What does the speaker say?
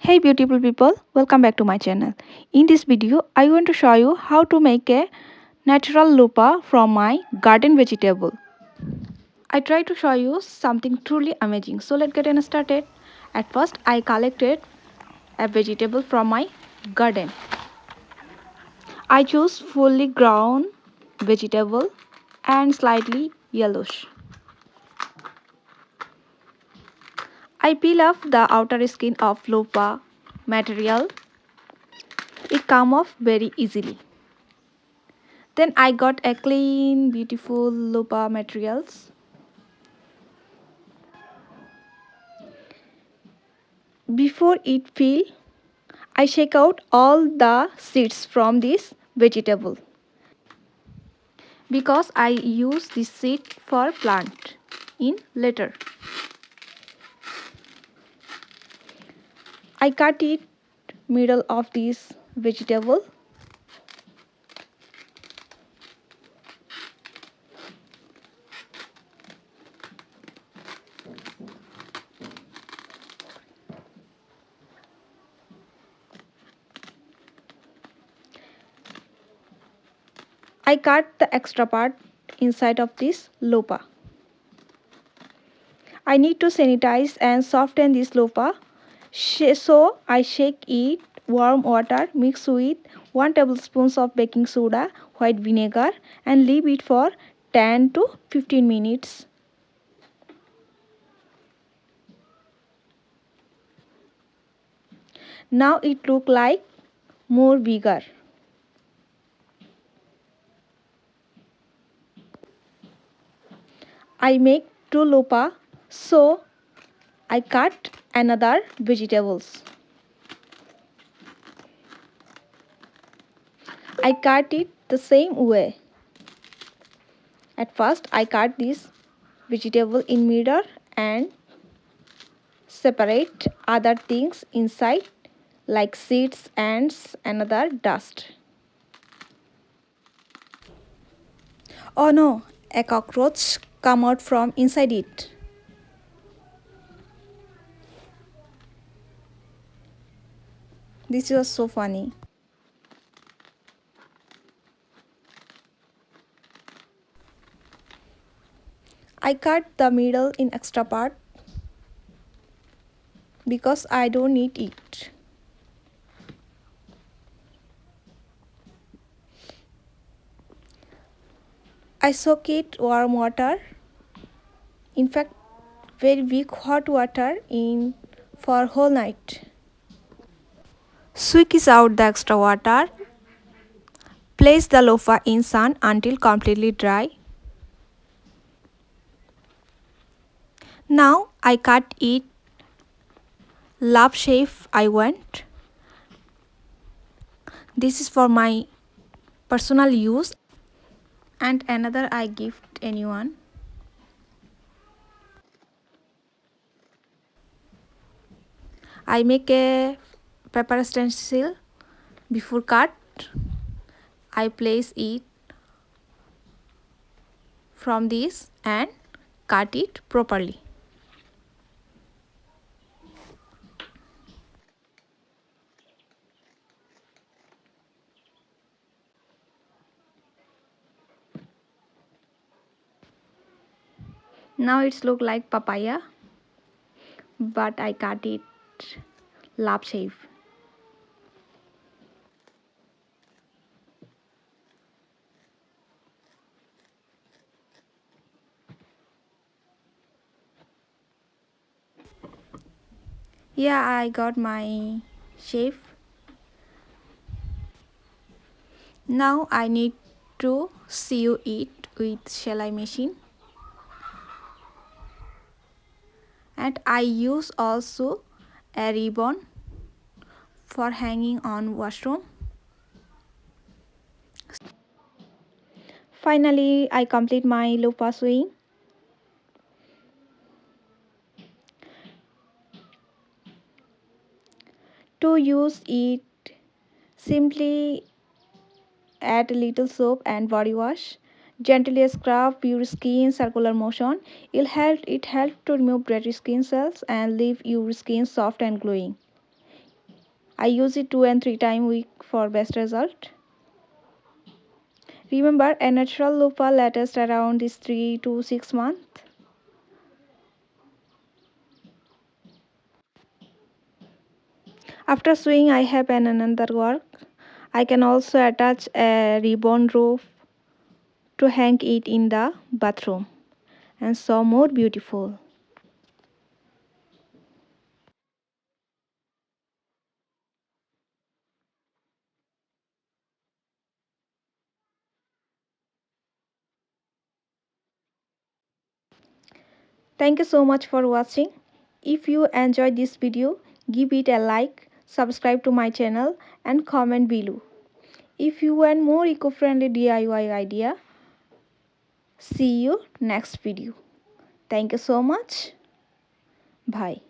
Hey beautiful people, welcome back to my channel. In this video, I want to show you how to make a natural lupa from my garden vegetable. I try to show you something truly amazing. So let's get started. At first, I collected a vegetable from my garden. I choose fully grown vegetable and slightly yellowish. I peel off the outer skin of lupa material. It comes off very easily. Then I got a clean, beautiful lupa materials. Before it peel, I shake out all the seeds from this vegetable because I use this seed for plant in later. I cut it middle of this vegetable. I cut the extra part inside of this lupa. I need to sanitize and soften this lupa. So I shake it warm water mixed with 1 tablespoon of baking soda, white vinegar and leave it for 10 to 15 minutes. Now it look like more bigger. I make 2 lupa, so I cut another vegetables. I cut it the same way. At first I cut this vegetable in middle and separate other things inside like seeds, ants, another dust. Oh no, a cockroach come out from inside it. This was so funny. I cut the middle in extra part because I don't need it. I soak it warm water. In fact, very weak hot water in for whole night. Squeeze out the extra water. Place the lofa in sun until completely dry. Now I cut it love shape I want. This is for my personal use and another I gift anyone. I make a paper stencil before cut. I place it from this and cut it properly. Now it's look like papaya, but I cut it lap shape. Yeah, I got my shape. Now I need to sew it with Shelley machine. And I use also a ribbon for hanging on washroom. Finally, I complete my lupa sewing. To use it, simply add a little soap and body wash. Gently scrub your skin circular motion. It helps to remove dirty skin cells and leave your skin soft and glowing. I use it 2 and 3 times a week for best result. Remember, a natural loofah lasts around is 3 to 6 months. After sewing, I have another work. I can also attach a ribbon rope to hang it in the bathroom and so more beautiful. Thank you so much for watching. If you enjoyed this video, give it a like, subscribe to my channel and comment below. If you want more eco-friendly DIY idea, see you next video. Thank you so much. Bye.